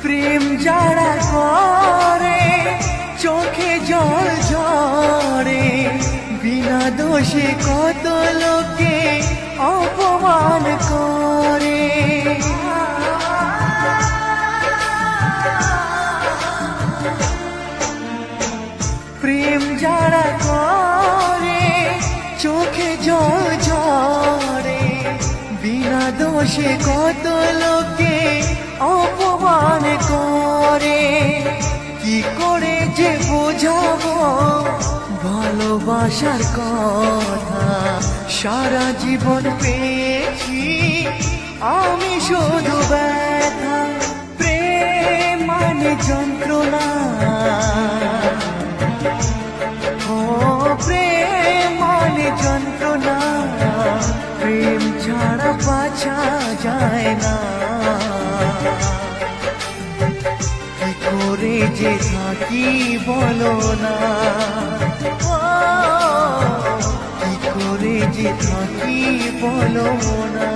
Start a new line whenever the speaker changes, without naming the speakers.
প্রেম যারা করে চোখে জল ঝরে, বিনা দোষে কত লোকে অপমান করে। প্রেম যারা করে চোখে জল ঝরে, বিনা দোষে কত লোকে অপমান করে। কি করে যে বোঝাবো ভালোবাসার কথা, সারা জীবন পেয়েছি আমি শুধু ব্যথা। প্রেম মানে যন্ত্রণা, ও প্রেম মানে যন্ত্রণা, প্রেম ছাড়া বাঁচা যায় না। কি করে যে থাকি বলো না, ও কি করে যে থাকি বলো না।